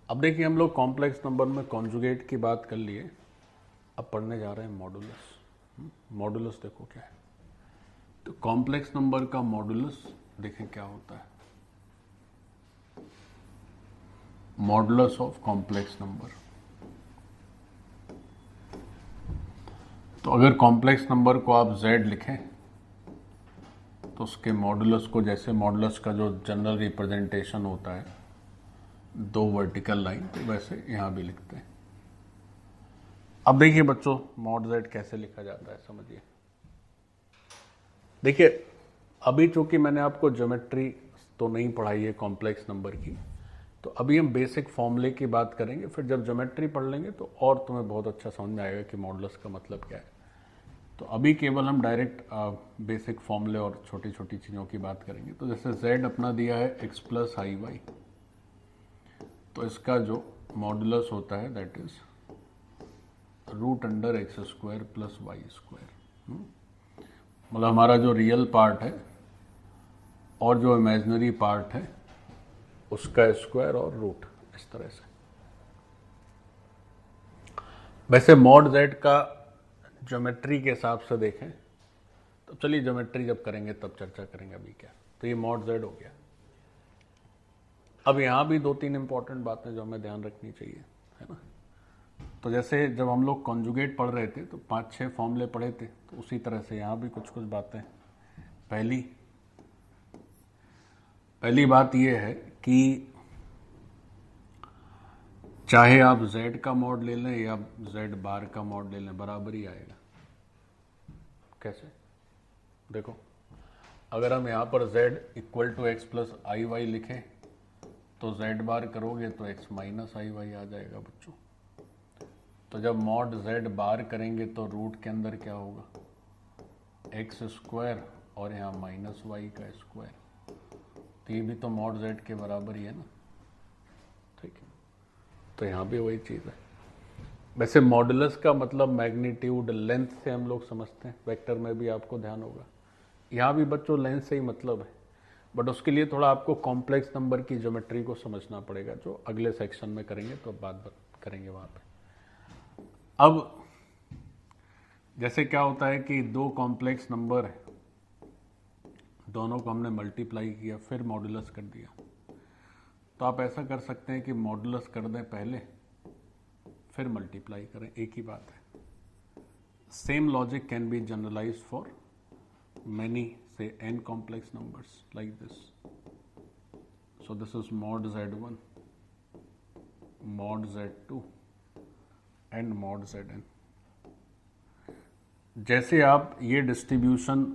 अब देखिए हम लोग कॉम्प्लेक्स नंबर में कॉन्जुगेट की बात कर लिए, अब पढ़ने जा रहे हैं मॉडुलस। मॉडुलस देखो क्या है, तो कॉम्प्लेक्स नंबर का मॉडुलस देखें क्या होता है। मॉडुलस ऑफ कॉम्प्लेक्स नंबर, तो अगर कॉम्प्लेक्स नंबर को आप z लिखें तो उसके मॉडुलस को, जैसे मॉडुलस का जो जनरल रिप्रेजेंटेशन होता है दो वर्टिकल लाइन, तो वैसे यहां भी लिखते हैं। अब देखिए बच्चों मॉड z कैसे लिखा जाता है, समझिए। देखिए अभी चूंकि मैंने आपको ज्योमेट्री तो नहीं पढ़ाई है कॉम्प्लेक्स नंबर की, तो अभी हम बेसिक फॉर्मूले की बात करेंगे, फिर जब ज्योमेट्री पढ़ लेंगे तो और तुम्हें बहुत अच्छा समझ में आएगा कि मॉडुलस का मतलब क्या है। तो अभी केवल हम डायरेक्ट बेसिक फॉर्मूले और छोटी छोटी चीज़ों की बात करेंगे। तो जैसे z अपना दिया है x प्लस आई वाई, तो इसका जो मॉडुलस होता है that is root under x square plus y square. मतलब हमारा जो रियल पार्ट है और जो इमेजिनरी पार्ट है उसका स्क्वायर और रूट, इस तरह से। वैसे मॉड z का ज्योमेट्री के हिसाब से देखें तो चलिए ज्योमेट्री जब करेंगे तब चर्चा करेंगे, अभी क्या। तो ये मॉड z हो गया। अब यहाँ भी दो तीन इंपॉर्टेंट बातें जो हमें ध्यान रखनी चाहिए, है ना। तो जैसे जब हम लोग कॉन्जुगेट पढ़ रहे थे तो 5-6 फॉर्मूले पढ़े थे, तो उसी तरह से यहाँ भी कुछ कुछ बातें। पहली बात यह है कि चाहे आप z का मॉड ले लें या z बार का मॉड ले लें, बराबर ही आएगा। कैसे? देखो अगर हम यहाँ पर z equal to x plus i y लिखें तो z बार करोगे तो x माइनस आई वाई आ जाएगा बच्चों। तो जब मॉड z बार करेंगे तो रूट के अंदर क्या होगा, एक्स स्क्वायर और यहाँ माइनस वाई का स्क्वायर। तो ये भी तो मॉड z के बराबर ही है ना, ठीक है। तो यहाँ भी वही चीज़ है। वैसे मॉडुलस का मतलब मैग्नीट्यूड, लेंथ से हम लोग समझते हैं, वेक्टर में भी आपको ध्यान होगा। यहाँ भी बच्चों लेंथ से ही मतलब है, बट उसके लिए थोड़ा आपको कॉम्प्लेक्स नंबर की ज्योमेट्री को समझना पड़ेगा, जो अगले सेक्शन में करेंगे, तो बात करेंगे वहाँ पे। अब जैसे क्या होता है कि दो कॉम्प्लेक्स नंबर है, दोनों को हमने मल्टीप्लाई किया फिर मॉडुलस कर दिया। तो आप ऐसा कर सकते हैं कि मॉडुलस कर दें पहले फिर मल्टीप्लाई करें, एक ही बात है। Same logic can be generalised for many, say n complex numbers like this. So this is mod z1, mod z2 and mod zn. जैसे आप ये डिस्ट्रीब्यूशन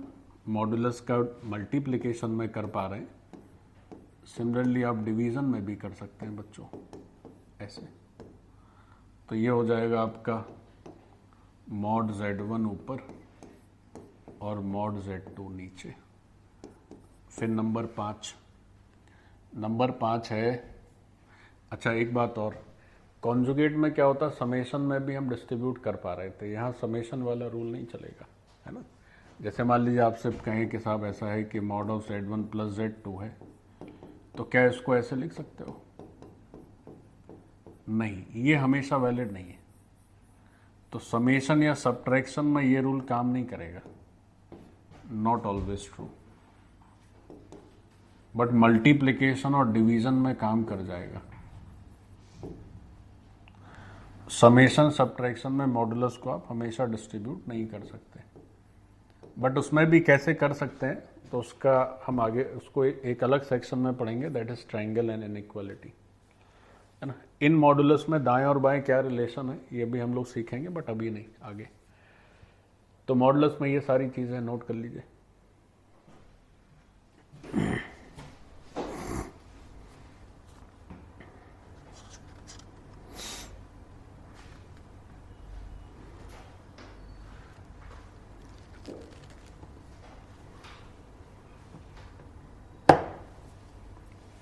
मॉडुलस का मल्टीप्लिकेशन में कर पा रहे हैं, सिमिलरली आप डिवीजन में भी कर सकते हैं बच्चों, ऐसे। तो ये हो जाएगा आपका mod z1 ऊपर और mod z2 नीचे। फिर नंबर 5 है। अच्छा एक बात और, कॉन्जुगेट में क्या होता है, समेशन में भी हम डिस्ट्रीब्यूट कर पा रहे थे, यहाँ समेशन वाला रूल नहीं चलेगा, है ना। जैसे मान लीजिए आपसे कहें कि साहब ऐसा है कि mod of z1 plus z2 है, तो क्या इसको ऐसे लिख सकते हो? नहीं, ये हमेशा वैलिड नहीं है। तो समेशन या सब्ट्रैक्शन में ये रूल काम नहीं करेगा, not always true, but multiplication और डिवीजन में काम कर जाएगा। समेशन सब्ट्रैक्शन में मॉडुलस को आप हमेशा डिस्ट्रीब्यूट नहीं कर सकते, बट उसमें भी कैसे कर सकते हैं तो उसका हम आगे उसको एक अलग सेक्शन में पढ़ेंगे, that is triangle and inequality, है ना। इन मॉडुलस में दाएं और बाएं क्या रिलेशन है ये भी हम लोग सीखेंगे, बट अभी नहीं, आगे। तो मॉडुलस में ये सारी चीजें नोट कर लीजिए।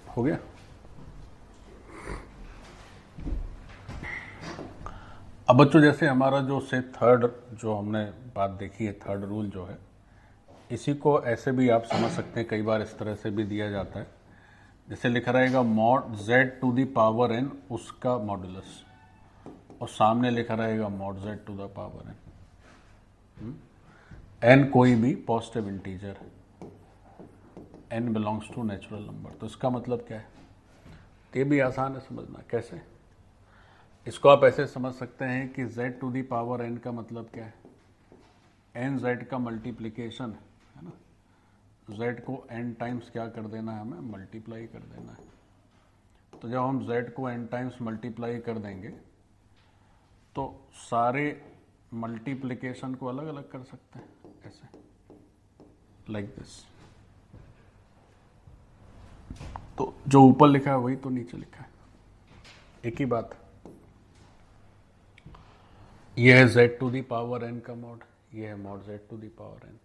हो गया। अब बच्चों जैसे हमारा जो से थर्ड जो हमने बात देखी है, थर्ड रूल जो है इसी को ऐसे भी आप समझ सकते हैं, कई बार इस तरह से भी दिया जाता है, जैसे लिखा रहेगा mod z to the power n उसका मॉडुलस, और सामने लिखा रहेगा mod z to the power n। n कोई भी पॉजिटिव इंटीजर है, n belongs to natural number. तो इसका मतलब क्या है, ये भी आसान है समझना। कैसे, इसको आप ऐसे समझ सकते हैं कि z to the power n का मतलब क्या है, n z का मल्टीप्लिकेशन है ना, z को n टाइम्स क्या कर देना है, हमें मल्टीप्लाई कर देना है। तो जब हम z को n टाइम्स मल्टीप्लाई कर देंगे तो सारे मल्टीप्लिकेशन को अलग अलग कर सकते हैं, ऐसे लाइक दिस। तो जो ऊपर लिखा है वही तो नीचे लिखा है, एक ही बात। यह है z to the power n का मॉड, यह है mod z to the power n।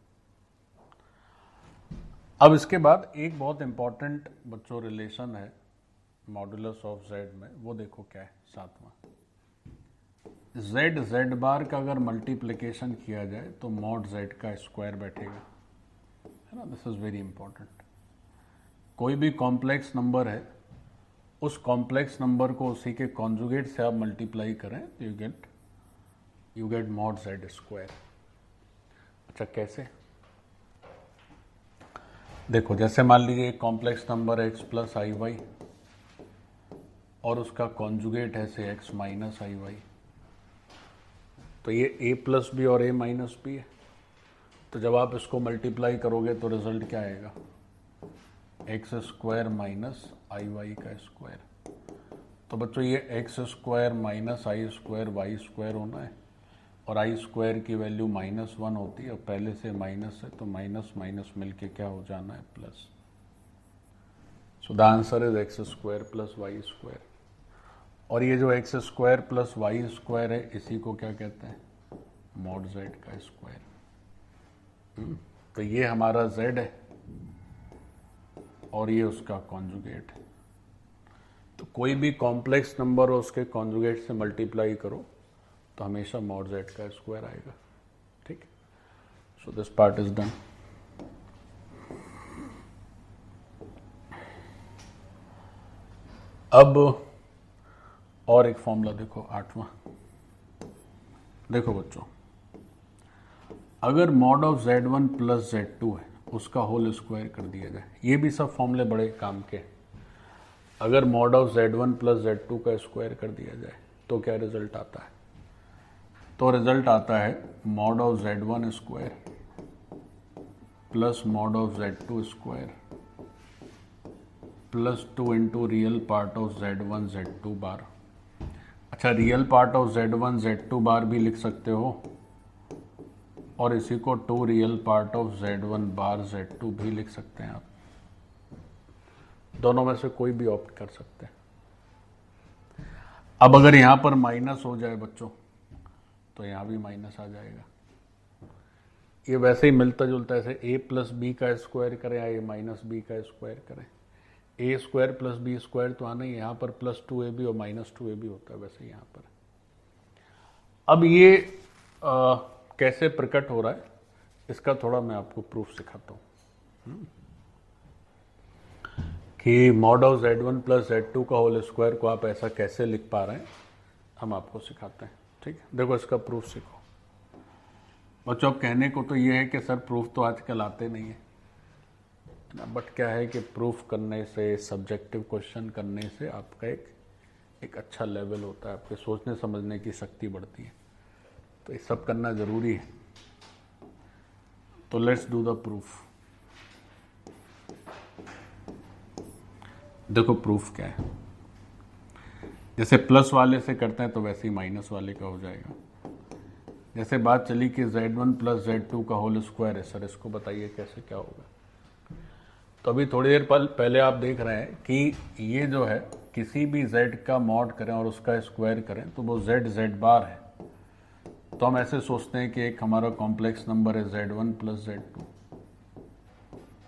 अब इसके बाद एक बहुत इंपॉर्टेंट बच्चों रिलेशन है मॉडुलस ऑफ z में, वो देखो क्या है, सातवां। z बार का अगर मल्टीप्लिकेशन किया जाए तो मॉड z का स्क्वायर बैठेगा, है ना। This is very important. कोई भी कॉम्प्लेक्स नंबर है, उस कॉम्प्लेक्स नंबर को उसी के कॉन्जुगेट से आप मल्टीप्लाई करें तो you get mod z square. अच्छा कैसे, देखो जैसे मान लीजिए एक कॉम्प्लेक्स नंबर है x प्लस आई वाई और उसका कॉन्जुगेट है से x माइनस आई वाई, तो ये a प्लस बी और a माइनस बी है। तो जब आप इसको मल्टीप्लाई करोगे तो रिजल्ट क्या आएगा, x square minus i Y का स्क्वायर। तो बच्चों ये एक्स स्क्वायर माइनस आई स्क्वायर वाई स्क्वायर होना है, और आई स्क्वायर की वैल्यू -1 होती है, और पहले से माइनस है तो माइनस माइनस मिलके क्या हो जाना है, plus. So the answer is x square plus y square. और ये जो x square plus y square है, इसी को क्या कहते हैं, मॉड जेड का स्क्वायर। तो ये हमारा जेड है और ये उसका कॉन्जुगेट है। तो कोई भी कॉम्प्लेक्स नंबर हो उसके कॉन्जुगेट से मल्टीप्लाई करो तो हमेशा मॉड जेड का स्क्वायर आएगा, ठीक। So this part is done. अब और एक फॉर्मूला देखो, 8वां। देखो बच्चों, अगर mod of z1 plus z2 है उसका होल स्क्वायर कर दिया जाए, ये भी सब फॉर्मूले बड़े काम के। अगर mod of z1 plus z2 का स्क्वायर कर दिया जाए तो क्या रिजल्ट आता है, तो रिजल्ट आता है mod of z1 square plus mod of z2 square plus 2 into real part of z1 z2 बार। अच्छा, real part of z1 z2 बार भी लिख सकते हो, और इसी को 2 real part of z1 bar z2 भी लिख सकते हैं आप। दोनों में से कोई भी ऑप्ट कर सकते हैं। अब अगर यहां पर माइनस हो जाए बच्चों तो यहां भी माइनस आ जाएगा। ये वैसे ही मिलता जुलता है, ऐसे a प्लस बी का स्क्वायर करें या a माइनस बी का स्क्वायर करें, a square plus b square तो आना ही, यहाँ पर प्लस 2ab और माइनस 2ab होता है वैसे यहाँ पर। अब ये कैसे प्रकट हो रहा है, इसका थोड़ा मैं आपको प्रूफ सिखाता हूँ कि mod of z1 plus z2 का होल स्क्वायर को आप ऐसा कैसे लिख पा रहे हैं, हम आपको सिखाते हैं, ठीक है। देखो इसका प्रूफ सीखो बच्चों। अब कहने को तो ये है कि सर प्रूफ तो आजकल आते नहीं है ना, बट क्या है कि प्रूफ करने से, सब्जेक्टिव क्वेश्चन करने से आपका एक अच्छा लेवल होता है, आपके सोचने समझने की शक्ति बढ़ती है। तो ये सब करना जरूरी है। तो लेट्स डू द प्रूफ। देखो प्रूफ क्या है, जैसे प्लस वाले से करते हैं तो वैसे ही माइनस वाले का हो जाएगा। जैसे बात चली कि z1 प्लस z2 का होल स्क्वायर है, सर इसको बताइए कैसे क्या होगा। तो अभी थोड़ी देर पहले आप देख रहे हैं कि ये जो है किसी भी z का मॉड करें और उसका स्क्वायर करें तो वो z बार है। तो हम ऐसे सोचते हैं कि एक हमारा कॉम्प्लेक्स नंबर है z1 प्लस z2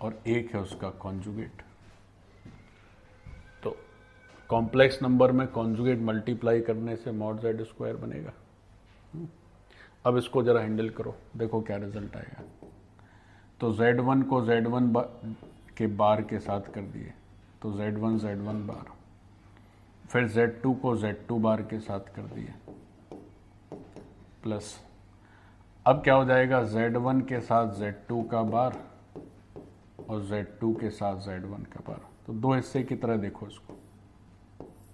और एक है उसका कॉन्जुगेट। तो कॉम्प्लेक्स नंबर में कॉन्जुगेट मल्टीप्लाई करने से मॉड z स्क्वायर बनेगा। अब इसको जरा हैंडल करो, देखो क्या रिजल्ट आएगा। तो Z1 को Z1 के बार के साथ कर दिए, तो Z1 बार। फिर Z2 को Z2 बार के साथ कर दिए, प्लस अब क्या हो जाएगा, Z1 के साथ Z2 का बार और Z2 के साथ Z1 का बार। तो दो हिस्से की तरह देखो इसको,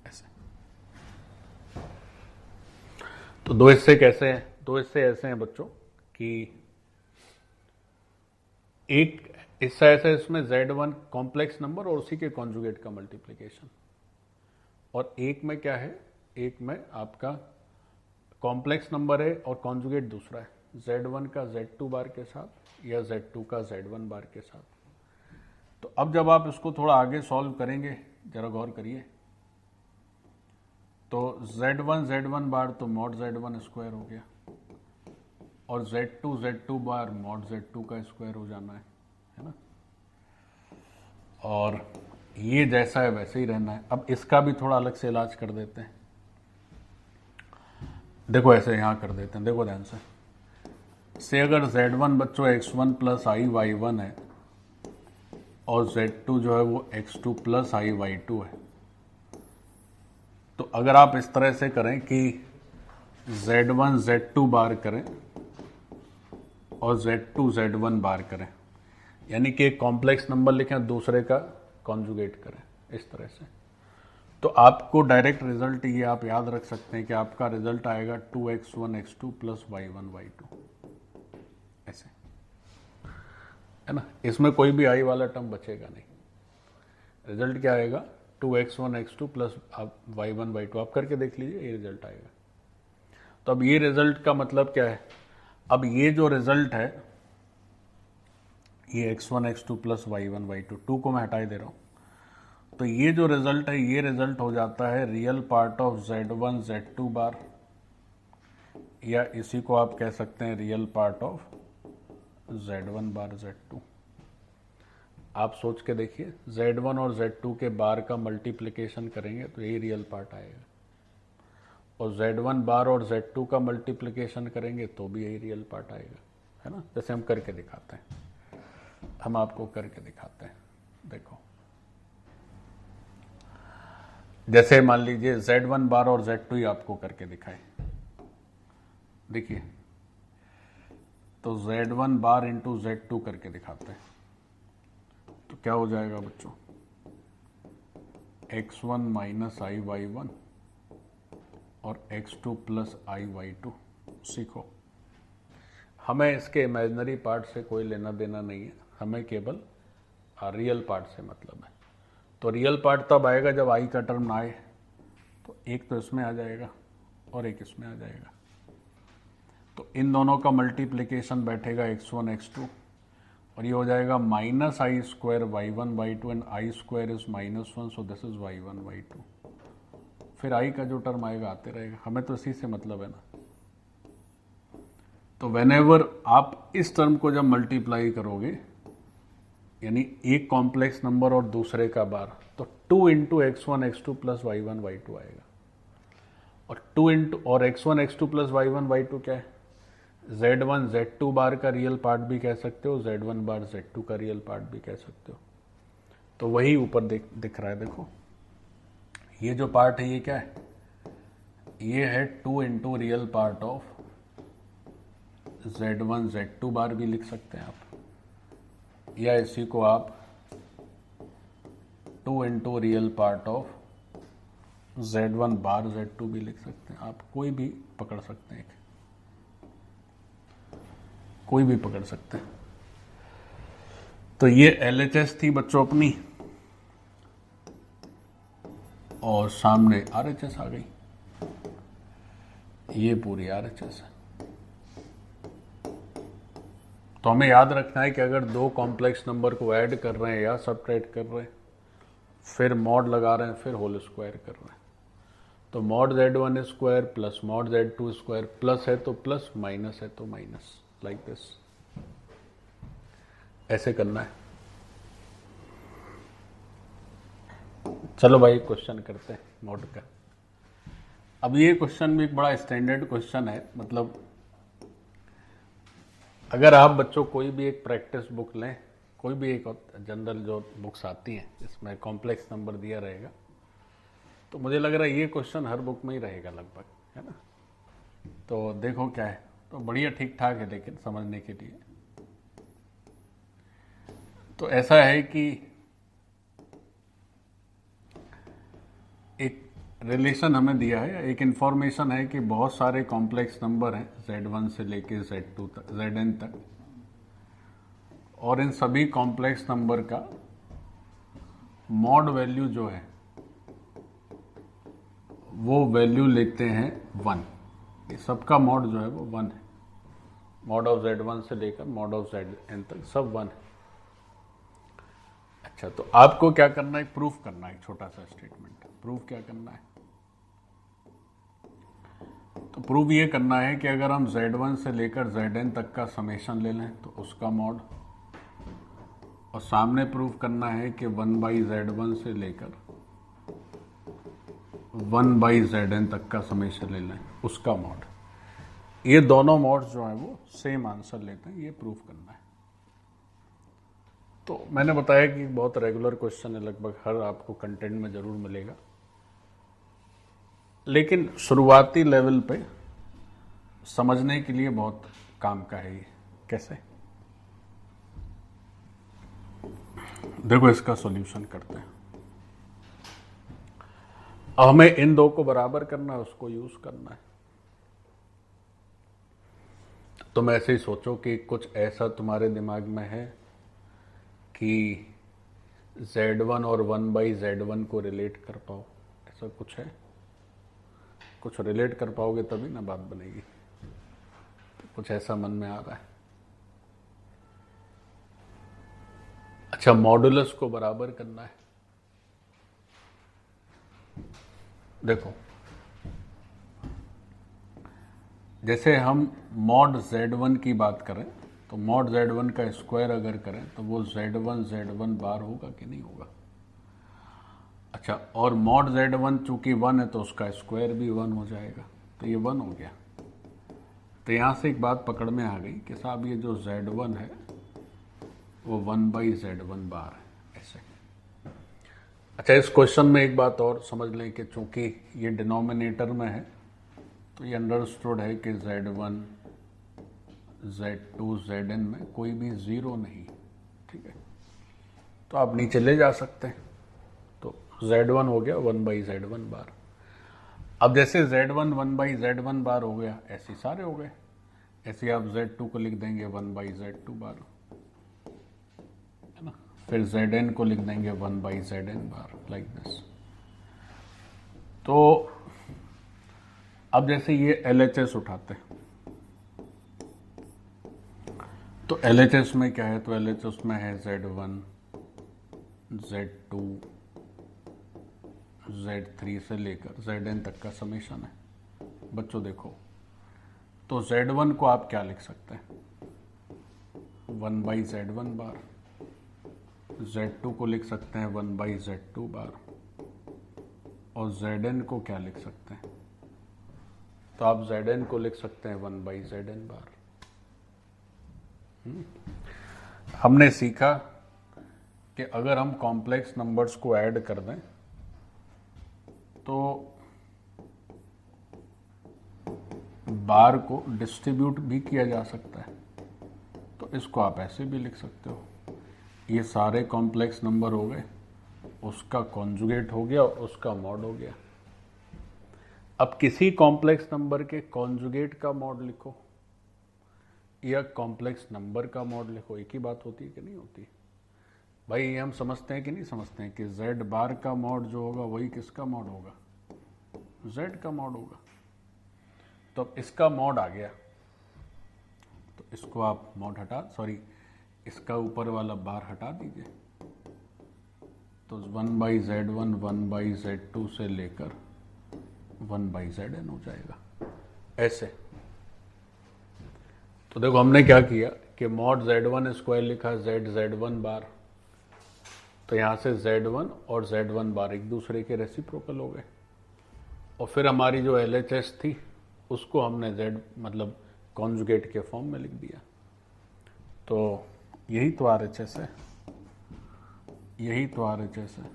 ऐसे। तो दो हिस्से कैसे हैं? दो हिस्से ऐसे हैं बच्चों कि एक हिस्सा ऐसा है, इसमें Z1 कॉम्प्लेक्स नंबर और उसी के कॉन्जुगेट का मल्टीप्लिकेशन, और एक में क्या है, एक में आपका कॉम्प्लेक्स नंबर है और कॉन्जुगेट दूसरा है, Z1 का Z2 बार के साथ या Z2 का Z1 बार के साथ। तो अब जब आप इसको थोड़ा आगे सॉल्व करेंगे, जरा गौर करिए, तो Z1 बार तो मॉड Z1 स्क्वायर हो गया, और Z2 बार मॉड Z2 का स्क्वायर हो जाना है ना। और ये जैसा है वैसे ही रहना है। अब इसका भी थोड़ा अलग से इलाज कर देते हैं। देखो ऐसे यहां कर देते हैं, देखो ध्यान से अगर Z1 बच्चों x1 प्लस आई y1 है और Z2 जो है वो x2 प्लस आई y2 है, तो अगर आप इस तरह से करें कि Z1 Z2 बार करें और Z2 Z1 बार करें, यानी कि एक कॉम्प्लेक्स नंबर लिखें, दूसरे का कॉन्जुगेट करें, इस तरह से, तो आपको डायरेक्ट रिजल्ट ये आप याद रख सकते हैं कि आपका रिजल्ट आएगा 2x1 x2 plus y1 y2, ऐसे, है ना। इसमें कोई भी आई वाला टर्म बचेगा नहीं। रिजल्ट क्या आएगा, 2x1 x2 plus y1 y2। आप करके देख लीजिए, ये रिजल्ट आएगा। तो अब ये रिजल्ट का मतलब क्या है, अब ये जो रिजल्ट है, ये x1 x2 plus y1 y2, 2 को मैं हटाई दे रहा हूं, तो ये जो रिजल्ट है, ये रिजल्ट हो जाता है real part of Z1 Z2 बार, या इसी को आप कह सकते हैं real part of Z1 bar Z2। आप सोच के देखिए, Z1 और Z2 के बार का मल्टीप्लिकेशन करेंगे तो यही रियल पार्ट आएगा, और Z1 बार और Z2 का मल्टीप्लिकेशन करेंगे तो भी यही रियल पार्ट आएगा, है ना। जैसे हम करके दिखाते हैं, हम आपको करके दिखाते हैं। देखो, जैसे मान लीजिए Z1 बार और Z2 ही आपको करके दिखाए, देखिए, तो Z1 बार इंटू Z2 करके दिखाते हैं, तो क्या हो जाएगा बच्चों, x1 माइनस आई y1 और x2 प्लस आई y2। सीखो, हमें इसके इमेजिनरी पार्ट से कोई लेना देना नहीं है, हमें केवल रियल पार्ट से मतलब है। तो रियल पार्ट तब आएगा जब आई का टर्म ना आए, तो एक तो इसमें आ जाएगा और एक इसमें आ जाएगा, तो इन दोनों का मल्टीप्लिकेशन बैठेगा x1 x2, और ये हो जाएगा minus I square y1 y2 and I square is -1, so this is y1 y2। फिर आई का जो टर्म आएगा आते रहेगा, हमें तो इसी से मतलब है ना। तो व्हेनेवर आप इस टर्म को जब मल्टीप्लाई करोगे, यानी एक कॉम्प्लेक्स नंबर और दूसरे का बार, तो 2 into x1 x2 plus y1 y2 आएगा, और 2 इंटू और x1 x2 plus y1 y2 क्या है, Z1 Z2 बार का रियल पार्ट भी कह सकते हो, Z1 बार Z2 का रियल पार्ट भी कह सकते हो। तो वही ऊपर दिख रहा है, देखो ये जो पार्ट है ये क्या है, ये है 2 into real part of Z1 Z2 बार भी लिख सकते हैं आप, या इसी को आप 2 into real part of Z1 bar Z2 भी लिख सकते हैं। आप कोई भी पकड़ सकते हैं, कोई भी पकड़ सकते हैं। तो ये LHS थी बच्चों अपनी, और सामने RHS आ गई, ये पूरी RHS है। तो हमें याद रखना है कि अगर दो कॉम्प्लेक्स नंबर को ऐड कर रहे हैं या सबट्रैक्ट कर रहे हैं, फिर मॉड लगा रहे हैं, फिर होल स्क्वायर कर रहे हैं, तो mod Z1 square plus mod Z2 square, plus है तो प्लस, माइनस है तो माइनस, लाइक दिस, ऐसे करना है। चलो भाई क्वेश्चन करते हैं मॉड का। अब ये क्वेश्चन भी एक बड़ा स्टैंडर्ड क्वेश्चन है, मतलब अगर आप बच्चों कोई भी एक प्रैक्टिस बुक लें, कोई भी एक जनरल जो बुक्स आती हैं जिसमें कॉम्प्लेक्स नंबर दिया रहेगा, तो मुझे लग रहा है ये क्वेश्चन हर बुक में ही रहेगा लगभग, है ना। तो देखो क्या है, तो बढ़िया ठीक ठाक है लेकिन समझने के लिए। तो ऐसा है कि एक रिलेशन हमें दिया है, एक इंफॉर्मेशन है कि बहुत सारे कॉम्प्लेक्स नंबर हैं Z1 से लेके Z2 तक, Zn तक, और इन सभी कॉम्प्लेक्स नंबर का मॉड वैल्यू जो है वो वैल्यू लेते हैं 1। ये सबका मॉड जो है वो 1 है। मॉड ऑफ Z1 से लेकर मॉड ऑफ Zn तक सब 1 है। अच्छा, तो आपको क्या करना है, प्रूफ करना है। एक छोटा सा स्टेटमेंट, प्रूफ क्या करना है, तो प्रूफ ये करना है कि अगर हम Z1 से लेकर Zn तक का समेशन ले लें तो उसका मॉड, और सामने प्रूफ करना है कि 1/Z1 से लेकर 1/Zn तक का समेशन ले लें उसका मॉड। ये दोनों मॉड जो है वो सेम आंसर लेते हैं, ये प्रूफ करना है। तो मैंने बताया कि बहुत रेगुलर क्वेश्चन है, लगभग हर आपको कंटेंट में जरूर मिलेगा, लेकिन शुरुआती लेवल पे समझने के लिए बहुत काम का है ये। कैसे, देखो इसका सॉल्यूशन करते हैं। अब हमें इन दो को बराबर करना है, उसको यूज करना है। तुम ऐसे ही सोचो कि कुछ ऐसा तुम्हारे दिमाग में है कि Z1 और 1/Z1 को रिलेट कर पाओ, ऐसा कुछ है? कुछ रिलेट कर पाओगे तभी ना बात बनेगी। तो कुछ ऐसा मन में आ रहा है। अच्छा, मॉडुलस को बराबर करना है। देखो, जैसे हम मॉड Z1 की बात करें तो मॉड Z1 का स्क्वायर अगर करें तो वो Z1 बार होगा कि नहीं होगा। अच्छा, और मॉड Z1 चूंकि 1 है तो उसका स्क्वायर भी 1 हो जाएगा, तो ये 1 हो गया। तो यहां से एक बात पकड़ में आ गई कि साहब ये जो Z1 है वो 1/Z1 बार है, ऐसे। अच्छा, इस क्वेश्चन में एक बात और समझ लें कि चूंकि ये डिनोमिनेटर में है तो ये अंडरस्टूड है कि Z1, Z2, Zn में कोई भी जीरो नहीं, ठीक है। तो आप नीचे ले जा सकते हैं, तो Z1 हो गया 1/Z1 बार। अब जैसे Z1 1/Z1 बार हो गया, ऐसे सारे हो गए। ऐसे आप Z2 को लिख देंगे 1/Z2 बार, है ना। फिर Zn को लिख देंगे 1/Zn बार, लाइक दिस। तो अब जैसे ये LHS उठाते हैं, तो LHS में क्या है, तो LHS में है Z1, Z2, Z3 से लेकर Zn तक का समेशन है। बच्चों देखो, तो Z1 को आप क्या लिख सकते हैं, 1/Z1 बार। Z2 को लिख सकते हैं 1/Z2 बार, और Zn को क्या लिख सकते हैं, तो आप Zn को लिख सकते हैं 1/Zn बार। हमने सीखा कि अगर हम कॉम्प्लेक्स नंबर्स को ऐड कर दें तो बार को डिस्ट्रीब्यूट भी किया जा सकता है। तो इसको आप ऐसे भी लिख सकते हो, ये सारे कॉम्प्लेक्स नंबर हो गए, उसका कॉन्जुगेट हो गया और उसका मॉड हो गया। अब किसी कॉम्प्लेक्स नंबर के कॉन्जुगेट का मॉड लिखो या कॉम्प्लेक्स नंबर का मॉड लिखो, एक ही बात होती है कि नहीं होती भाई? ये हम समझते हैं कि नहीं समझते हैं कि Z बार का मॉड जो होगा वही किसका मॉड होगा, Z का मॉड होगा। तो अब इसका मॉड आ गया, तो इसको आप मॉड इसका ऊपर वाला बार हटा दीजिए, तो 1/Z1 1/Z2 से लेकर 1/Zn हो जाएगा, ऐसे। तो देखो हमने क्या किया कि मॉड Z1 स्क्वायर लिखा, Z1 बार, तो यहां से Z1 और Z1 बार एक दूसरे के रेसिप्रोकल हो गए। और फिर हमारी जो LHS थी उसको हमने Z मतलब कॉन्जुगेट के फॉर्म में लिख दिया। तो यही तो RHS है, यही तो RHS है।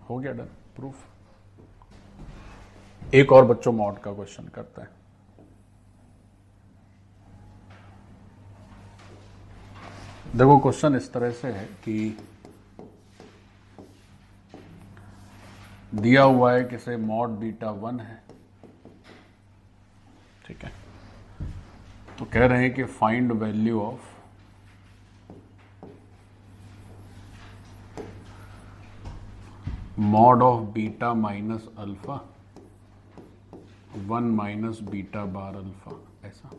हो गया डन, प्रूफ। एक और बच्चों मॉड का क्वेश्चन करता है। देखो क्वेश्चन इस तरह से है कि दिया हुआ है कि से मॉड बीटा 1 है, ठीक है। तो कह रहे हैं कि find value of mod of beta minus alpha 1 minus beta bar alpha. ऐसा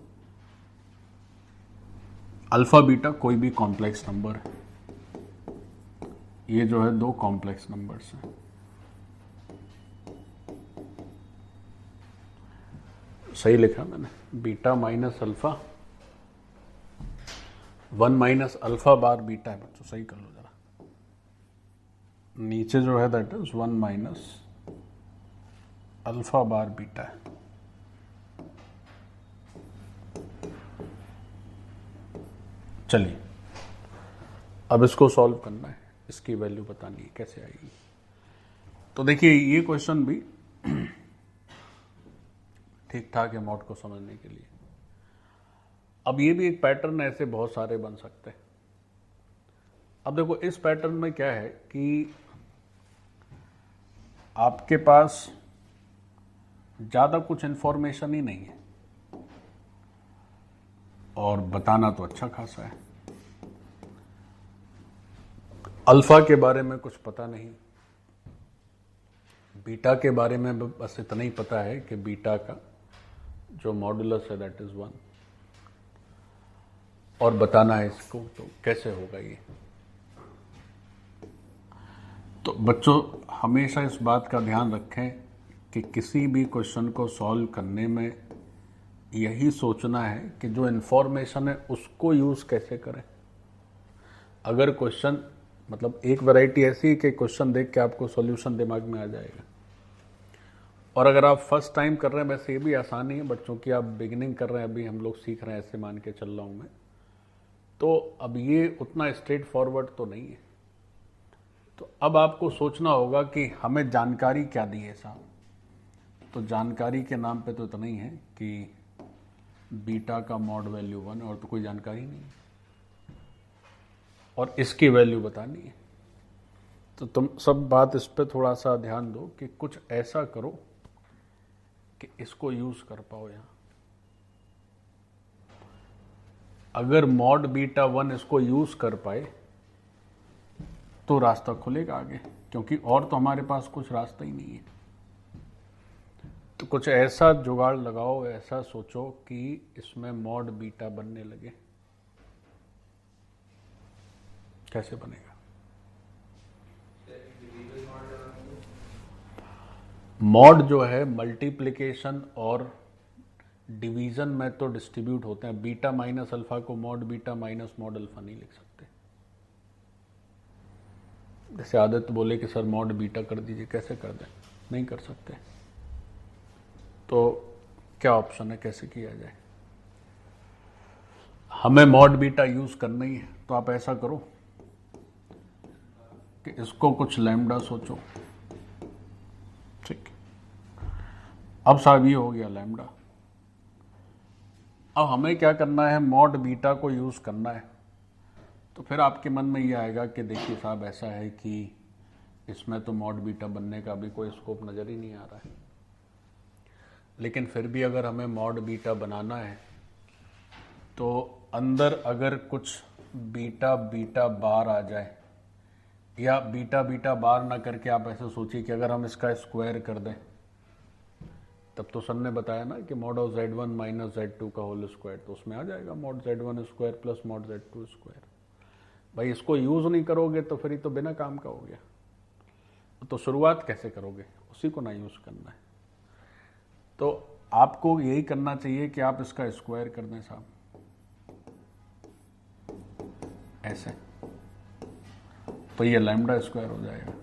अल्फा बीटा कोई भी कॉम्प्लेक्स नंबर है, ये जो है दो कॉम्प्लेक्स नंबर्स हैं। सही लिखा मैंने, beta minus alpha 1 minus alpha bar beta है बच्चों, सही कर लो जरा। नीचे जो है that is 1 minus alpha bar beta है। चलिए अब इसको सॉल्व करना है, इसकी वैल्यू बतानी है कैसे आएगी। तो देखिए ये क्वेश्चन भी ठीक ठाक है मॉड को समझने के लिए। अब ये भी एक पैटर्न ऐसे बहुत सारे बन सकते हैं। अब देखो इस पैटर्न में क्या है कि आपके पास ज्यादा कुछ इंफॉर्मेशन ही नहीं है और बताना तो अच्छा खासा है। अल्फा के बारे में कुछ पता नहीं, बीटा के बारे में बस इतना ही पता है कि बीटा का जो मॉडुलस है दैट इज 1, और बताना है इसको, तो कैसे होगा ये। तो बच्चों हमेशा इस बात का ध्यान रखें कि किसी भी क्वेश्चन को सॉल्व करने में यही सोचना है कि जो इन्फॉर्मेशन है उसको यूज कैसे करें। अगर क्वेश्चन मतलब एक वैरायटी ऐसी है कि क्वेश्चन देख के आपको सॉल्यूशन दिमाग में आ जाएगा, और अगर आप फर्स्ट टाइम कर रहे हैं, वैसे ये भी आसान ही है बच्चों की, आप बिगिनिंग कर रहे हैं, अभी हम लोग सीख रहे हैं ऐसे मान के चल रहा हूं मैं, तो अब ये उतना स्ट्रेट फॉरवर्ड तो नहीं है। तो अब आपको सोचना होगा कि हमें जानकारी क्या दी है साहब। तो जानकारी के नाम पे तो इतना ही है कि बीटा का मॉड वैल्यू 1, और तो कोई जानकारी नहीं है, और इसकी वैल्यू बतानी है। तो तुम सब बात इस पे थोड़ा सा ध्यान दो कि कुछ ऐसा करो कि इसको यूज कर पाओ यहां। अगर मॉड बीटा 1 इसको यूज कर पाए तो रास्ता खुलेगा आगे, क्योंकि और तो हमारे पास कुछ रास्ता ही नहीं है। तो कुछ ऐसा जुगाड़ लगाओ, ऐसा सोचो कि इसमें मॉड बीटा बनने लगे। कैसे बनेगा? मॉड जो है मल्टीप्लिकेशन और डिवीजन में तो डिस्ट्रीब्यूट होते हैं। बीटा माइनस अल्फा को mod beta minus mod alpha नहीं लिख सकते। जैसे आदित्य बोले कि सर मॉड बीटा कर दीजिए, कैसे कर दें? नहीं कर सकते। तो क्या ऑप्शन है, कैसे किया जाए? हमें मॉड बीटा यूज करना ही है, तो आप ऐसा करो कि इसको कुछ लैम्डा सोचो, ठीक। अब साहब ये हो गया लैम्डा। अब हमें क्या करना है, मॉड बीटा को यूज करना है। तो फिर आपके मन में ये आएगा कि देखिए साहब ऐसा है कि इसमें तो मॉड बीटा बनने का भी कोई स्कोप नजर ही नहीं आ रहा है, लेकिन फिर भी अगर हमें मॉड बीटा बनाना है तो अंदर अगर कुछ बीटा बीटा बार आ जाए, या बीटा बीटा बार ना करके आप ऐसे सोचिए कि अगर हम इसका स्क्वायर कर दें, तब तो सर ने बताया ना कि mod of z1 minus z2 का होल स्क्वायर, तो उसमें आ जाएगा mod z1 square plus mod z2 square. भाई इसको यूज नहीं करोगे तो फिर ये तो बिना काम का हो गया। तो शुरुआत कैसे करोगे, उसी को ना यूज करना है। तो आपको यही करना चाहिए कि आप इसका स्क्वायर कर दें साहब, ऐसे, तो ये लैम्डा स्क्वायर हो जाएगा।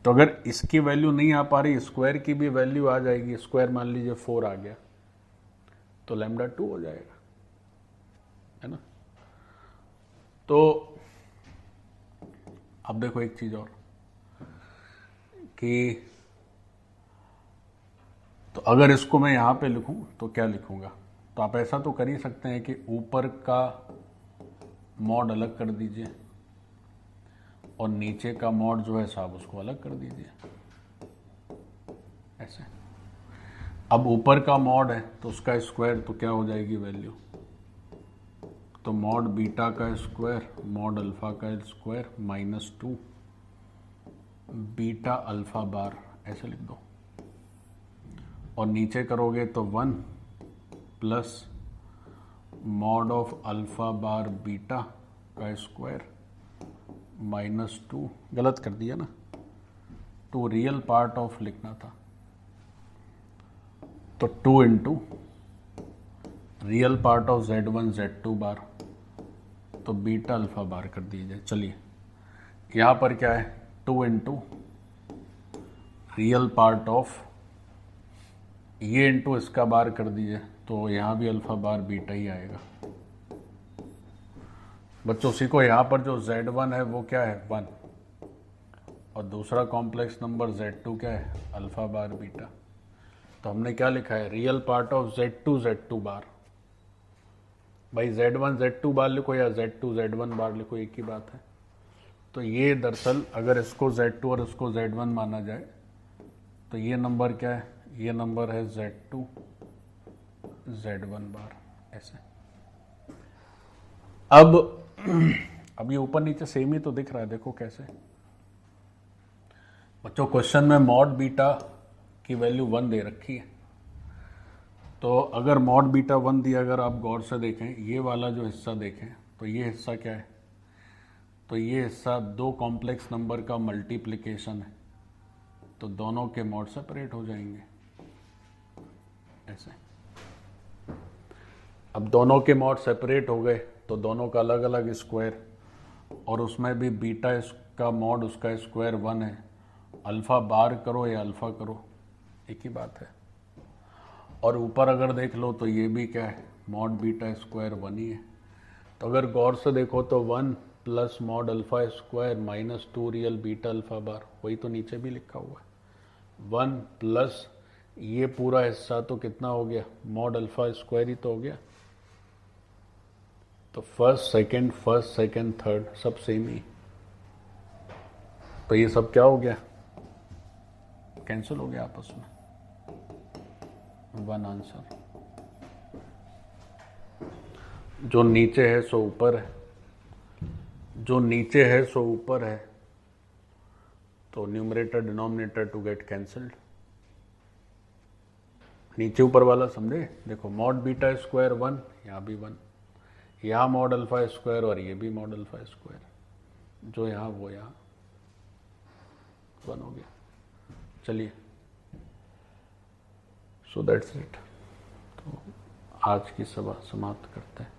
तो अगर इसकी वैल्यू नहीं आ पा रही, स्क्वायर की भी वैल्यू आ जाएगी। स्क्वायर मान लीजिए 4 आ गया, तो लैम्डा 2 हो जाएगा, है ना। तो अब देखो एक चीज और कि तो अगर इसको मैं यहां पे लिखूं तो क्या लिखूंगा, तो आप ऐसा तो कर ही सकते हैं कि ऊपर का मॉड अलग कर दीजिए और नीचे का मॉड जो है साहब उसको अलग कर दीजिए ऐसे। अब ऊपर का मॉड है तो उसका स्क्वायर तो क्या हो जाएगी वैल्यू, तो मॉड बीटा का स्क्वायर मॉड अल्फा का स्क्वायर -2 बीटा अल्फा बार ऐसे लिख दो, और नीचे करोगे तो 1 plus mod of alpha bar beta का स्क्वायर -2, गलत कर दिया ना, टू रियल पार्ट ऑफ लिखना था, तो 2 into real part of Z1 Z2 बार, तो बीटा अल्फा बार कर दीजिए। चलिए यहां पर क्या है, 2 इंटू रियल पार्ट ऑफ ये इंटू इसका बार कर दीजिए, तो यहां भी अल्फा बार बीटा ही आएगा। बच्चों सीखो यहां पर जो Z1 है वो क्या है 1, और दूसरा कॉम्प्लेक्स नंबर Z2 क्या है अल्फा बार बीटा। तो हमने क्या लिखा है, रियल पार्ट ऑफ Z2 बार। भाई Z1 Z2 बार लिखो या Z2 Z1 बार लिखो, एक ही बात है। तो ये दरअसल अगर इसको Z2 और इसको Z1 माना जाए तो ये नंबर क्या है, ये नंबर है Z2 Z1 बार ऐसे। अब ये ऊपर नीचे सेम ही तो दिख रहा है, देखो कैसे। बच्चों क्वेश्चन में मॉड बीटा की वैल्यू 1 दे रखी है, तो अगर मॉड बीटा 1 दिया, अगर आप गौर से देखें ये वाला जो हिस्सा देखें तो ये हिस्सा क्या है, तो ये हिस्सा दो कॉम्प्लेक्स नंबर का मल्टीप्लिकेशन है, तो दोनों के मॉड सेपरेट हो जाएंगे ऐसे। अब दोनों के मॉड सेपरेट हो गए तो दोनों का अलग अलग स्क्वायर, और उसमें भी बीटा इसका मॉड उसका स्क्वायर 1 है, अल्फा बार करो या अल्फा करो एक ही बात है। और ऊपर अगर देख लो तो ये भी क्या है, मॉड बीटा स्क्वायर 1 ही है। तो अगर गौर से देखो तो 1 plus mod alpha square -2 real beta alpha bar, वही तो नीचे भी लिखा हुआ है। 1 प्लस ये पूरा हिस्सा तो कितना हो गया, मॉड अल्फा स्क्वायर ही तो हो गया। तो फर्स्ट सेकंड थर्ड सब सेम ही, तो ये सब क्या हो गया, कैंसिल हो गया आपस में, 1 आंसर। जो नीचे है सो ऊपर है, जो नीचे है सो ऊपर है, तो numerator denominator to get cancelled. नीचे ऊपर वाला समझे, देखो मॉड बीटा स्क्वायर 1, यहाँ भी 1, यहाँ मॉड अल्फा स्क्वायर और ये भी मॉड अल्फा स्क्वायर, जो यहाँ वो यहाँ 1 हो गया। चलिए सो दैट्स इट, तो आज की सभा समाप्त करते हैं।